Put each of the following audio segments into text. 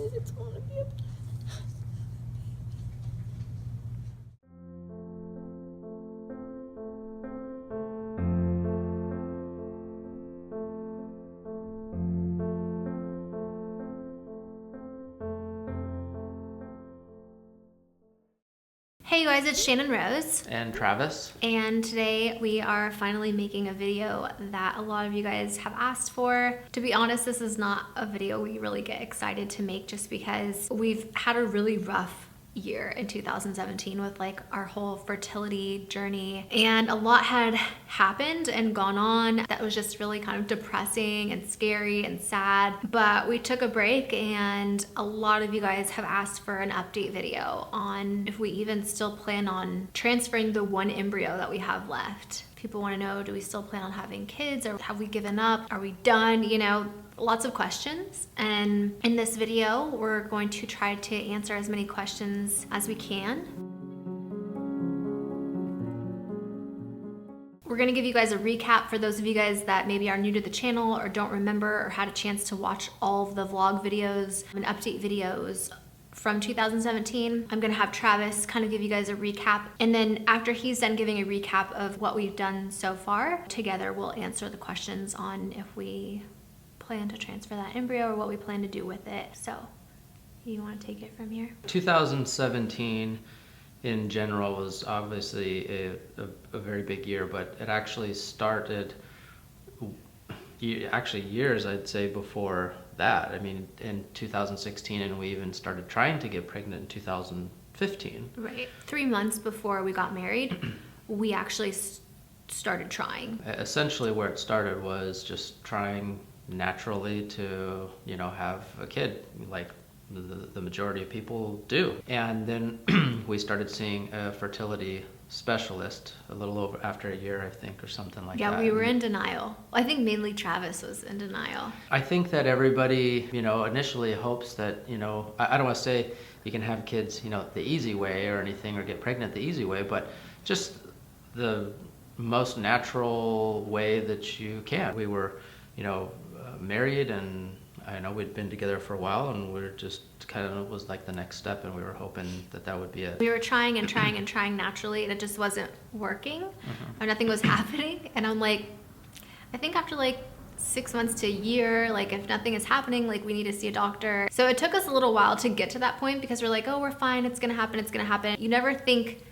It's gonna be a Hey you guys, it's Channon Rose. And Travis. And today we are finally making a video that a lot of you guys have asked for. To be honest, this is not a video we really get excited to make just because we've had a really rough year in 2017 with like our whole fertility journey, and a lot had happened and gone on that was just really kind of depressing and scary and sad. But we took a break, and a lot of you guys have asked for an update video on if we even still plan on transferring the one embryo that we have left. People want to know, do we still plan on having kids, or have we given up? Are we done? You know, lots of questions. And in this video, we're going to try to answer as many questions as we can. We're gonna give you guys a recap for those of you guys that maybe are new to the channel or don't remember or had a chance to watch all of the vlog videos and update videos from 2017. I'm gonna have Travis kind of give you guys a recap, and then after he's done giving a recap of what we've done so far, together we'll answer the questions on if we plan to transfer that embryo or what we plan to do with it. So, you wanna take it from here? 2017 in general was obviously a very big year, but it actually started years, I'd say, before that. I mean, in 2016, and we even started trying to get pregnant in 2015. Right. 3 months before we got married, we actually started trying. Essentially where it started was just trying naturally to, you know, have a kid like the majority of people do. And then we started seeing a fertility specialist a little over after a year, I think, or something like that. Yeah, we were in denial. I think mainly Travis was in denial. I think that everybody, you know, initially hopes that, you know, I don't want to say you can have kids, you know, the easy way or anything, or get pregnant the easy way, but just the most natural way that you can. We were, you know, married, and I know we'd been together for a while, and we're just kind of was like the next step, and we were hoping that that would be it. We were trying and trying and trying naturally, and it just wasn't working, or nothing was happening. And I'm like, I think after like 6 months to a year, like if nothing is happening, like we need to see a doctor. So it took us a little while to get to that point, because we're like, oh, we're fine, it's gonna happen, it's gonna happen. You never think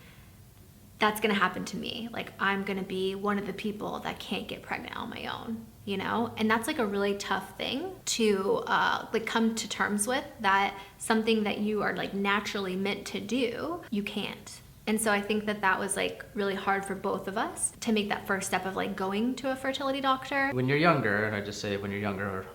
that's gonna happen to me. Like I'm gonna be one of the people that can't get pregnant on my own, you know? And that's like a really tough thing to like come to terms with, that something that you are like naturally meant to do, you can't. And so I think that that was like really hard for both of us to make that first step of like going to a fertility doctor. When you're younger, and I just say when you're younger,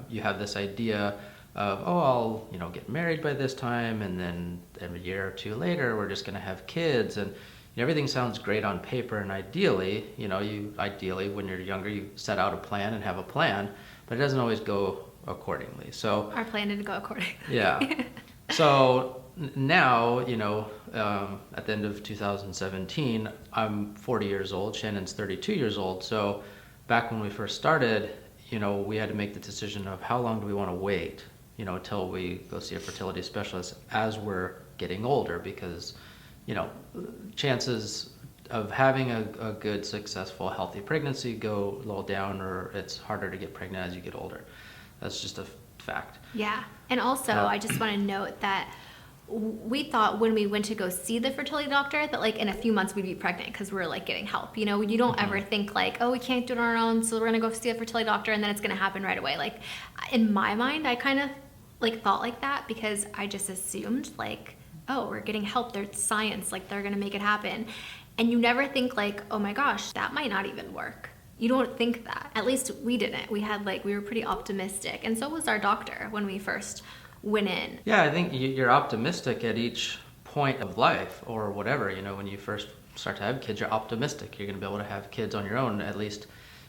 you have this idea of, oh, I'll, you know, get married by this time, and then a year or two later, we're just gonna have kids, and everything sounds great on paper, and ideally, you know, ideally when you're younger, you set out a plan and have a plan, but it doesn't always go accordingly. So our plan didn't go accordingly. Yeah. So now, you know, at the end of 2017, I'm 40 years old, Shannon's 32 years old. So back when we first started, you know, we had to make the decision of how long do we want to wait, you know, until we go see a fertility specialist as we're getting older, because, you know, chances of having a good, successful, healthy pregnancy go a little down, or it's harder to get pregnant as you get older. That's just a fact. Yeah. And also, I just want to note that we thought when we went to go see the fertility doctor that like in a few months we'd be pregnant, because we're like getting help. You know, you don't ever think like, oh, we can't do it on our own, so we're going to go see a fertility doctor and then it's going to happen right away. Like in my mind, I kind of like thought like that, because I just assumed like, oh, we're getting help, there's science, like they're gonna make it happen. And you never think like, oh my gosh, that might not even work. You don't think that. At least we didn't. We were pretty optimistic, and so was our doctor when we first went in. Yeah, I think you're optimistic at each point of life or whatever. You know, when you first start to have kids, you're optimistic. You're gonna be able to have kids on your own, at least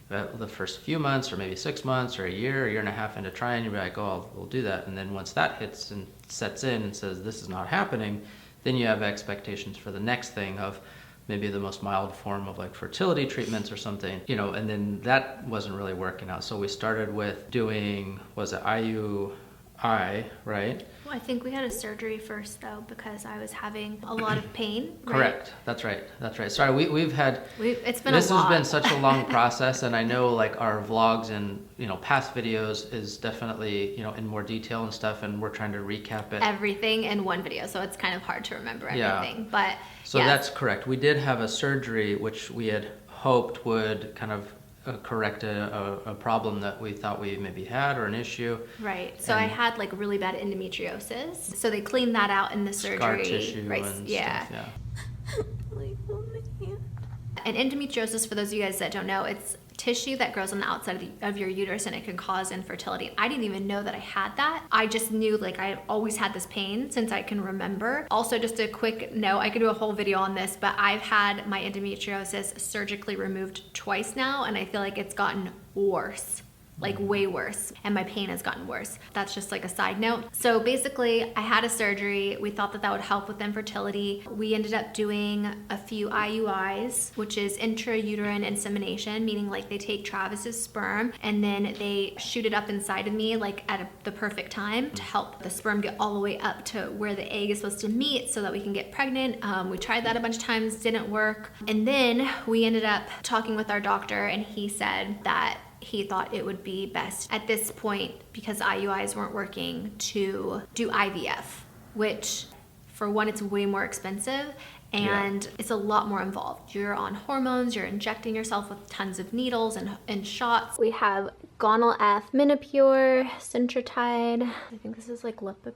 the first few months, or maybe 6 months, or a year and a half into trying, you'll be like, oh, we'll do that. And then once that hits and sets in and says this is not happening, then you have expectations for the next thing of maybe the most mild form of like fertility treatments or something, you know, and then that wasn't really working out. So we started with doing, was it eye, right? Well, I think we had a surgery first though, because I was having a lot of pain. Right? Correct. That's right. That's right. Sorry, we've had. It's been This a lot. has been such a long process, and I know like our vlogs and past videos is definitely in more detail and stuff, and we're trying to recap it. Everything in one video, so it's kind of hard to remember everything. Yeah. But so yes. That's correct. We did have a surgery, which we had hoped would kind of correct a problem that we thought we maybe had, or an issue. Right. So I had like really bad endometriosis. So they cleaned that out in the surgery. Scar tissue right. and Yeah. stuff. And endometriosis, for those of you guys that don't know, it's tissue that grows on the outside of your uterus, and it can cause infertility. I didn't even know that I had that. I just knew like I always had this pain since I can remember. Also, just a quick note, I could do a whole video on this, but I've had my endometriosis surgically removed twice now, and I feel like it's gotten worse. Like way worse, and my pain has gotten worse. That's just like a side note. So basically, I had a surgery. We thought that that would help with infertility. We ended up doing a few IUIs, which is intrauterine insemination, meaning like they take Travis's sperm and then they shoot it up inside of me like at the perfect time to help the sperm get all the way up to where the egg is supposed to meet so that we can get pregnant. We tried that a bunch of times, didn't work. And then we ended up talking with our doctor, and he said that he thought it would be best at this point, because IUIs weren't working, to do IVF, which for one, it's way more expensive and it's a lot more involved. You're on hormones, you're injecting yourself with tons of needles and shots. We have Gonal F, Minipure, Centrotide. I think this is like Lipopure.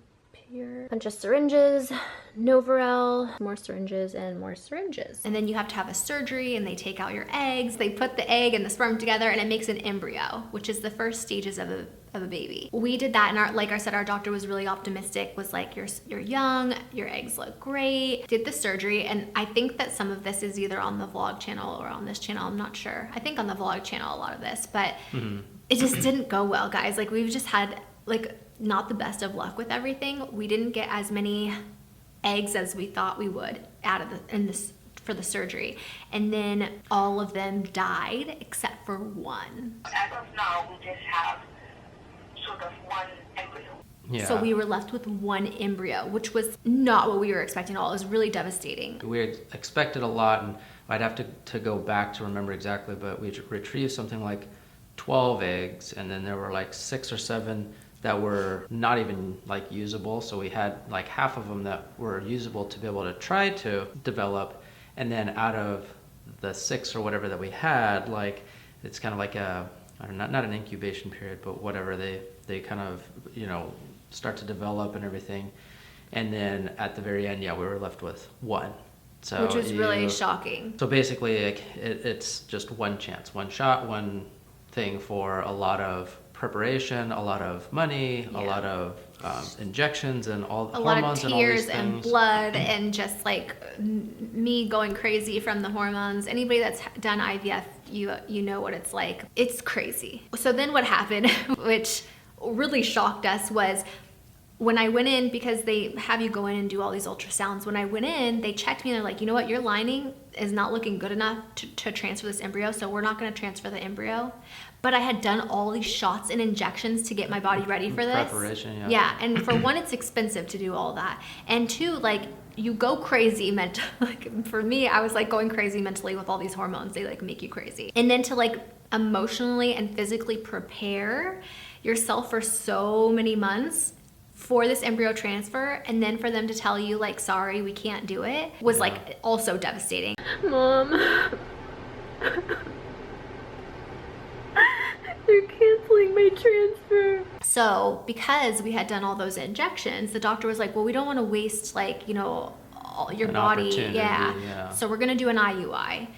Bunch of syringes, Novarel, more syringes and more syringes. And then you have to have a surgery, and they take out your eggs. They put the egg and the sperm together, and it makes an embryo, which is the first stages of a baby. We did that, and like I said, our doctor was really optimistic, was like, you're young, your eggs look great. Did the surgery, and I think that some of this is either on the vlog channel or on this channel, I'm not sure. I think on the vlog channel a lot of this, but it just didn't go well, guys. Like we've just had like not the best of luck with everything. We didn't get as many eggs as we thought we would out of for the surgery, and then all of them died except for one. As of now, we just have sort of one embryo. Yeah. So we were left with one embryo, which was not what we were expecting at all. It was really devastating. We had expected a lot, and I'd have to go back to remember exactly, but we retrieved something like 12 eggs, and then there were like 6 or 7 that were not even like usable. So we had like half of them that were usable to be able to try to develop, and then out of the 6 or whatever that we had, like it's kind of like a, I don't know, not an incubation period, but whatever, they kind of start to develop and everything, and then at the very end, we were left with 1. So which was really shocking. So basically, like, it's just one chance, one shot, one thing for a lot of preparation, a lot of money, a lot of injections, and all the hormones and all these things. A lot of tears and blood, and just like me going crazy from the hormones. Anybody that's done IVF, you know what it's like. It's crazy. So then what happened, which really shocked us, was when I went in, because they have you go in and do all these ultrasounds. When I went in, they checked me and they're like, you know what, your lining is not looking good enough to transfer this embryo, so we're not gonna transfer the embryo. But I had done all these shots and injections to get my body ready for this. Preparation, yeah. Yeah, and for one, it's expensive to do all that. And two, like, you go crazy mentally. Like, for me, I was like going crazy mentally with all these hormones. They like make you crazy. And then to like emotionally and physically prepare yourself for so many months for this embryo transfer, and then for them to tell you like, sorry, we can't do it, was like also devastating. Mom, they're canceling my transfer. So because we had done all those injections, the doctor was like, well, we don't want to waste like, all your body. Yeah. So we're going to do an IUI.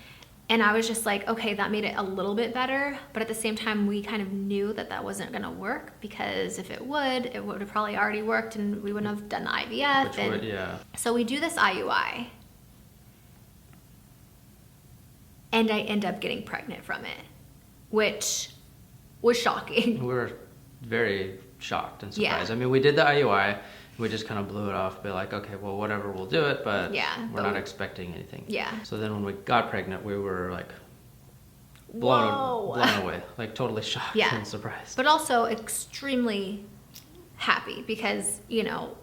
And I was just like, okay, that made it a little bit better. But at the same time, we kind of knew that that wasn't going to work, because if it would have probably already worked and we wouldn't have done the IVF. So we do this IUI. And I end up getting pregnant from it, which was shocking. We were very shocked and surprised. Yeah. I mean, we did the IUI. We just kind of blew it off, be like, okay, well, whatever, we'll do it, but we're not expecting anything. Yeah. So then when we got pregnant, we were like blown away, like totally shocked and surprised. But also extremely happy because, you know,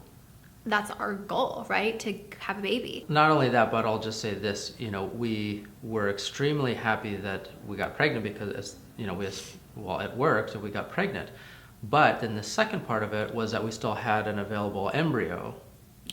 that's our goal, right? To have a baby. Not only that, but I'll just say this, you know, we were extremely happy that we got pregnant because, you know, it worked, so we got pregnant. But then the second part of it was that we still had an available embryo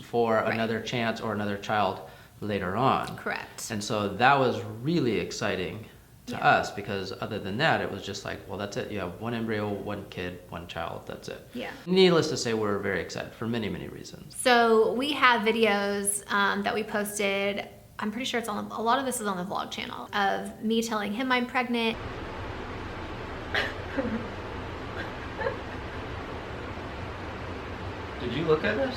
for another chance or another child later on. Correct. And so that was really exciting to us, because other than that, it was just like, well, that's it. You have one embryo, one kid, one child. That's it. Yeah. Needless to say, we're very excited for many, many reasons. So we have videos that we posted. I'm pretty sure it's on a lot of this is on the vlog channel of me telling him I'm pregnant. Did you look at this?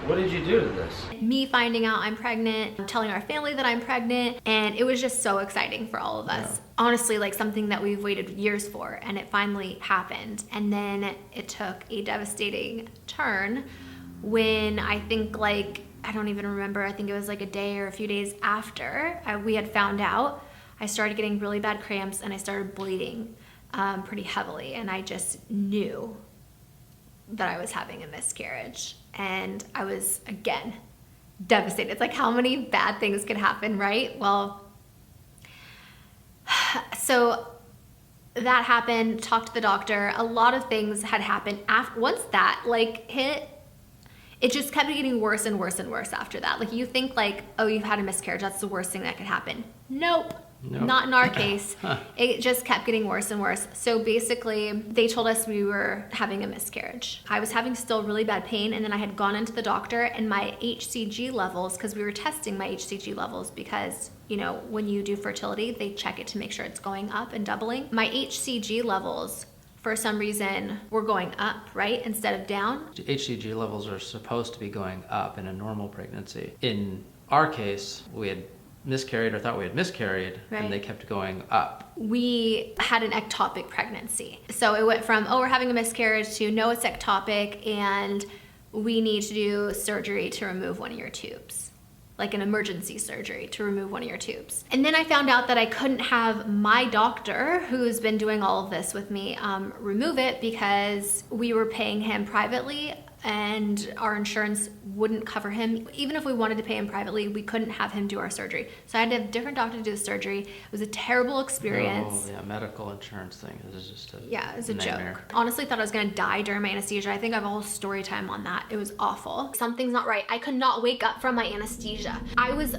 What did you do to this? Me finding out I'm pregnant, telling our family that I'm pregnant, and it was just so exciting for all of us. Yeah. Honestly, like something that we've waited years for, and it finally happened. And then it took a devastating turn when I think like, I don't even remember, I think it was like a day or a few days after we had found out, I started getting really bad cramps and I started bleeding pretty heavily, and I just knew that I was having a miscarriage. And I was, again, devastated. It's like, how many bad things could happen, right? Well, so that happened, talked to the doctor. A lot of things had happened after, once that like hit, it just kept getting worse and worse and worse after that. Like, you think like, oh, you've had a miscarriage, that's the worst thing that could happen. Nope. Not in our case. It just kept getting worse and worse. So basically, they told us we were having a miscarriage. I was having still really bad pain, and then I had gone into the doctor, and my HCG levels, because we were testing my HCG levels, because, you know, when you do fertility, they check it to make sure it's going up and doubling. My HCG levels, for some reason, were going up, right, instead of down. HCG levels are supposed to be going up in a normal pregnancy. In our case, we had miscarried or thought we had miscarried, and they kept going up. We had an ectopic pregnancy. So it went from, oh, we're having a miscarriage, to no, it's ectopic and we need to do surgery to remove one of your tubes. Like an emergency surgery to remove one of your tubes. And then I found out that I couldn't have my doctor, who's been doing all of this with me, remove it, because we were paying him privately and our insurance wouldn't cover him. Even if we wanted to pay him privately, we couldn't have him do our surgery. So I had to have a different doctor to do the surgery. It was a terrible experience. Oh, yeah, medical insurance thing. This is just a Yeah, it was a nightmare. joke. Honestly, thought I was gonna die during my anesthesia. I think I have a whole story time on that. It was awful. Something's not right. I could not wake up from my anesthesia. I was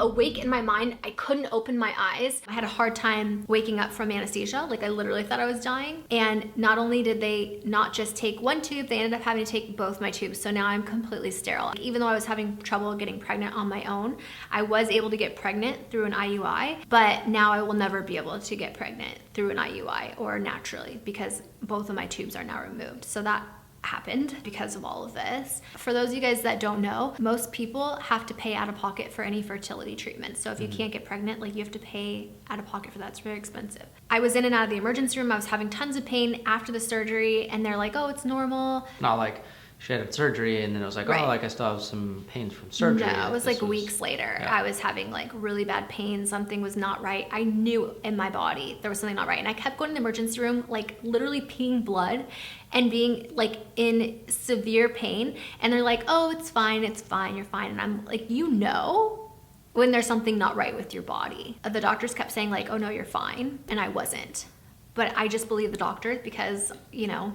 awake in my mind. I couldn't open my eyes. I had a hard time waking up from anesthesia. Like, I literally thought I was dying. And not only did they not just take one tube, they ended up having to take both my tubes. So now I'm completely sterile. Even though I was having trouble getting pregnant on my own, I was able to get pregnant through an IUI, but now I will never be able to get pregnant through an IUI or naturally, because both of my tubes are now removed. So that happened because of all of this. For those of you guys that don't know, most people have to pay out of pocket for any fertility treatment. So if you can't get pregnant, like, you have to pay out of pocket for that. It's very expensive. I was in and out of the emergency room. I was having tons of pain after the surgery, and they're like, oh, it's normal. Not like she had surgery and then it was like, oh, like, I still have some pains from surgery. No, it was like weeks later. Yeah. I was having like really bad pain. Something was not right. I knew in my body there was something not right. And I kept going to the emergency room, like literally peeing blood and being like in severe pain. And they're like, oh, it's fine, you're fine. And I'm like, you know, when there's something not right with your body. The doctors kept saying like, oh no, you're fine. And I wasn't. But I just believe the doctors because, you know,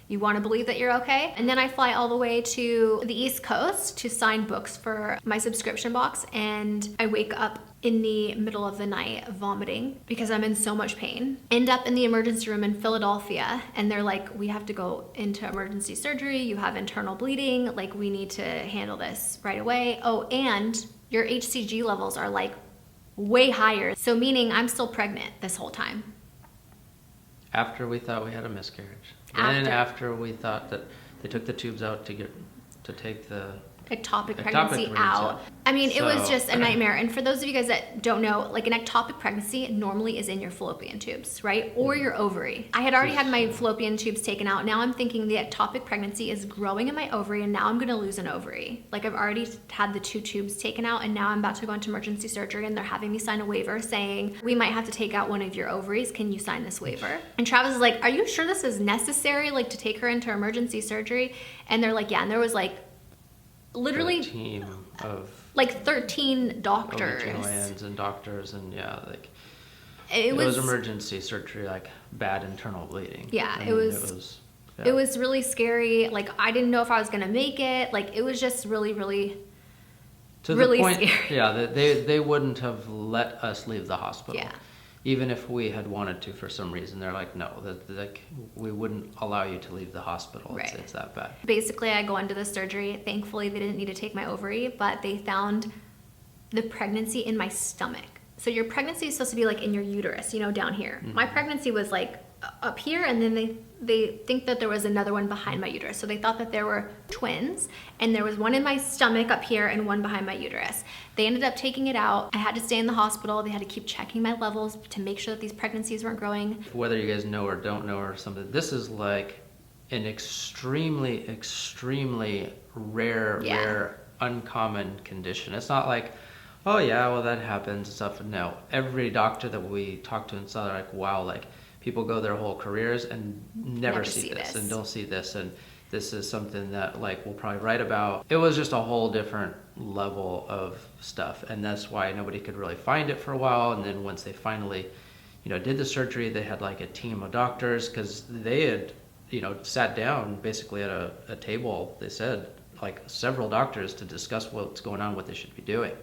you want to believe that you're okay. And then I fly all the way to the East Coast to sign books for my subscription box. And I wake up in the middle of the night vomiting because I'm in so much pain. End up in the emergency room in Philadelphia. And they're like, we have to go into emergency surgery. You have internal bleeding. Like, we need to handle this right away. Oh, and your HCG levels are like way higher. So meaning I'm still pregnant this whole time. After we thought we had a miscarriage. And after we thought that they took the tubes out to take the ectopic pregnancy out. I mean, it was So- just a nightmare. And for those of you guys that don't know, like an ectopic pregnancy normally is in your fallopian tubes, right? Or your ovary. I had already had my fallopian tubes taken out. Now I'm thinking the ectopic pregnancy is growing in my ovary and now I'm gonna lose an ovary. Like I've already had the 2 tubes taken out and now I'm about to go into emergency surgery and they're having me sign a waiver saying, we might have to take out one of your ovaries. Can you sign this waiver? And Travis is like, are you sure this is necessary? Like to take her into emergency surgery? And they're like, yeah. And there was like literally A team of like 13 doctors. OBGYNs and doctors, and yeah, like It was emergency surgery, like bad internal bleeding. Yeah, I it mean, was- yeah. It was really scary. Like I didn't know if I was gonna make it. Like it was just really, really, to really the point, scary. yeah, that they wouldn't have let us leave the hospital. Yeah. Even if we had wanted to for some reason, they're like, no, like we wouldn't allow you to leave the hospital. Right. It's that bad. Basically, I go into the surgery. Thankfully, they didn't need to take my ovary, but they found the pregnancy in my stomach. So your pregnancy is supposed to be like in your uterus, you know, down here. My pregnancy was like up here, and then they think that there was another one behind my uterus. So they thought that there were twins, and there was one in my stomach up here and one behind my uterus. They ended up taking it out. I had to stay in the hospital. They had to keep checking my levels to make sure that these pregnancies weren't growing. Whether you guys know or don't know or something, this is like an extremely, extremely rare, uncommon condition. It's not like, oh yeah, well that happens and stuff. No, every doctor that we talk to and stuff, they're like, wow, like people go their whole careers and never see this and don't see this, and this is something that like we'll probably write about. It was just a whole different level of stuff, and that's why nobody could really find it for a while. And then once they finally, did the surgery, they had like a team of doctors, because they had, sat down basically at a table. They said like several doctors to discuss what's going on, what they should be doing.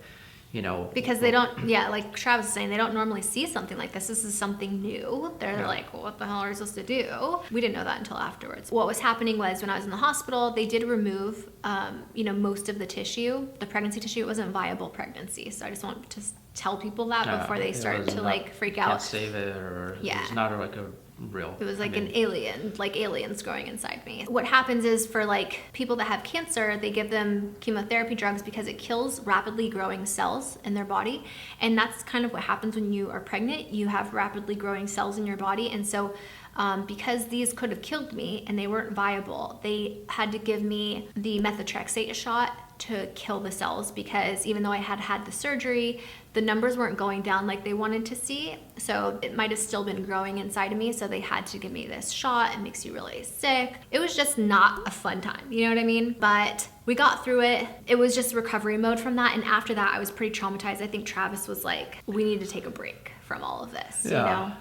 Because they don't, like Travis was saying, they don't normally see something like this. This is something new. They're like, well, what the hell are we supposed to do? We didn't know that until afterwards. What was happening was when I was in the hospital, they did remove, most of the tissue, the pregnancy tissue. It wasn't viable pregnancy. So I just want to tell people that before they start to freak out. Can't save it, or it's not like a real. It was like an alien, like aliens growing inside me. What happens is for like people that have cancer, they give them chemotherapy drugs because it kills rapidly growing cells in their body. And that's kind of what happens when you are pregnant. You have rapidly growing cells in your body. And so because these could have killed me and they weren't viable, they had to give me the methotrexate shot to kill the cells, because even though I had had the surgery, the numbers weren't going down like they wanted to see. So it might have still been growing inside of me. So they had to give me this shot. It makes you really sick. It was just not a fun time. You know what I mean? But we got through it. It was just recovery mode from that. And after that, I was pretty traumatized. I think Travis was like, we need to take a break from all of this, you know?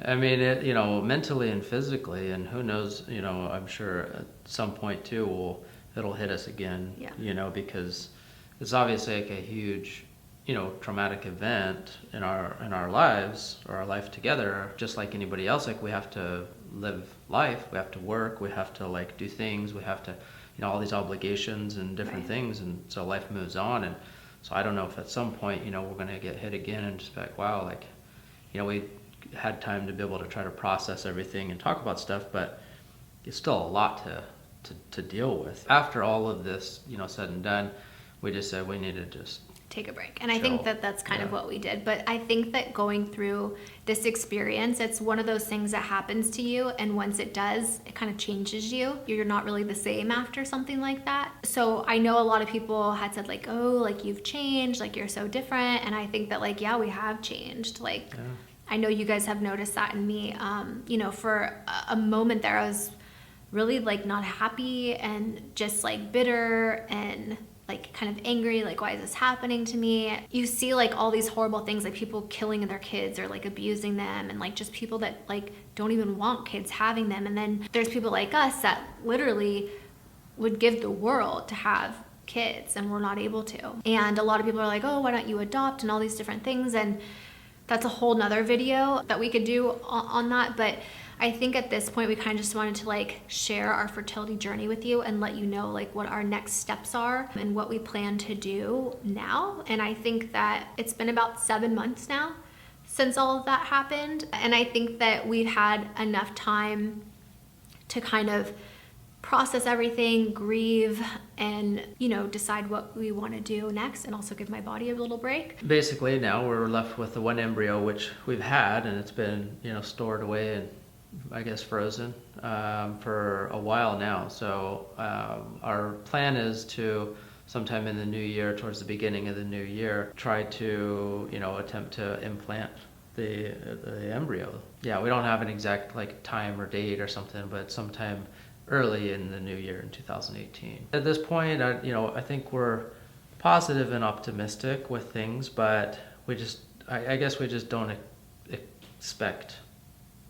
I mean, it, mentally and physically, and who knows, I'm sure at some point too, it'll hit us again, because it's obviously like a huge, traumatic event in our lives, or our life together, just like anybody else. Like we have to live life, we have to work, we have to like do things, we have to, all these obligations and different things, and so life moves on. And so I don't know if at some point, we're gonna get hit again and just be like, wow, like, we had time to be able to try to process everything and talk about stuff, but it's still a lot to deal with. After all of this, said and done, we just said we need to just take a break. And I think that that's kind of what we did. But I think that going through this experience, it's one of those things that happens to you, and once it does, it kind of changes you. You're not really the same after something like that. So I know a lot of people had said like, oh, like you've changed, like you're so different. And I think that like, yeah, we have changed. Like, I know you guys have noticed that in me. For a moment there, I was really like not happy and just like bitter and like kind of angry, like why is this happening to me? You see like all these horrible things, like people killing their kids or like abusing them, and like just people that like don't even want kids having them. And then there's people like us that literally would give the world to have kids, and we're not able to. And a lot of people are like, oh, why don't you adopt, and all these different things. And that's a whole nother video that we could do on that. But I think at this point we kind of just wanted to like share our fertility journey with you and let you know like what our next steps are and what we plan to do now. And I think that it's been about 7 months now since all of that happened. And I think that we've had enough time to kind of process everything, grieve, and, you know, decide what we want to do next, and also give my body a little break. Basically, now we're left with the one embryo, which we've had, and it's been, you know, stored away and I guess frozen for a while now. So our plan is to sometime in the new year, towards the beginning of the new year, try to, you know, attempt to implant the embryo. Yeah, we don't have an exact like time or date or something, but sometime early in the new year in 2018. At this point, I think we're positive and optimistic with things, but I guess we just don't expect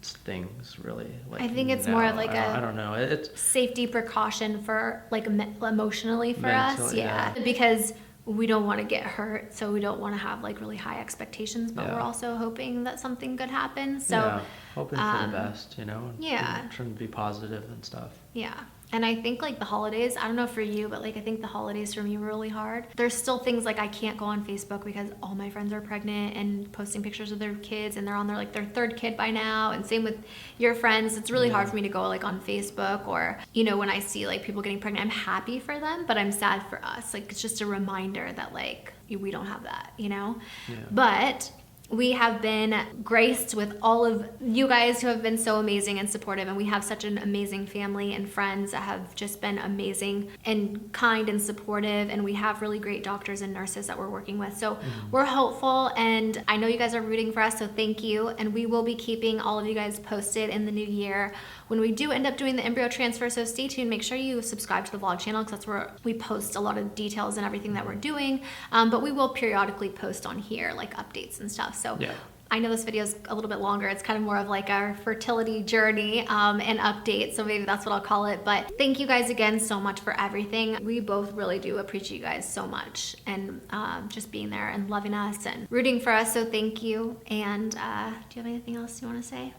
things really. Like, I think it's more of like I don't know. It's safety precaution for like emotionally for us. Mentally, Yeah. Because we don't want to get hurt, so we don't want to have like really high expectations, but we're also hoping that something good happens. So yeah, hoping for the best, you know. Yeah. Trying to be positive and stuff. Yeah. And I think like the holidays, I don't know for you, but like I think the holidays for me were really hard. There's still things like I can't go on Facebook because all my friends are pregnant and posting pictures of their kids, and they're on their third kid by now, and same with your friends. It's really hard for me to go like on Facebook, or, you know, when I see like people getting pregnant, I'm happy for them, but I'm sad for us. Like it's just a reminder that like we don't have that, you know? Yeah. But we have been graced with all of you guys who have been so amazing and supportive, and we have such an amazing family and friends that have just been amazing and kind and supportive, and we have really great doctors and nurses that we're working with. So we're hopeful, and I know you guys are rooting for us, so thank you. And we will be keeping all of you guys posted in the new year when we do end up doing the embryo transfer. So stay tuned. Make sure you subscribe to the vlog channel, because that's where we post a lot of details and everything that we're doing. But we will periodically post on here like updates and stuff. So Yeah. I know this video is a little bit longer. It's kind of more of like our fertility journey and update. So maybe that's what I'll call it. But thank you guys again so much for everything. We both really do appreciate you guys so much, and just being there and loving us and rooting for us. So thank you. And do you have anything else you want to say?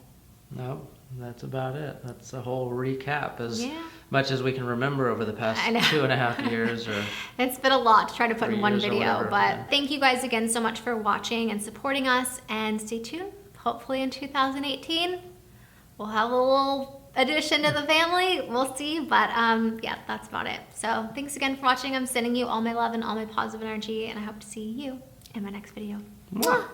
No, that's about it. That's a whole recap, as Yeah. much as we can remember over the past 2.5 years. Or It's been a lot to try to put in one years or video, whatever, but yeah. thank you guys again so much for watching and supporting us, and stay tuned. Hopefully in 2018, we'll have a little addition to the family. We'll see, but yeah, that's about it. So thanks again for watching. I'm sending you all my love and all my positive energy, and I hope to see you in my next video. Mwah.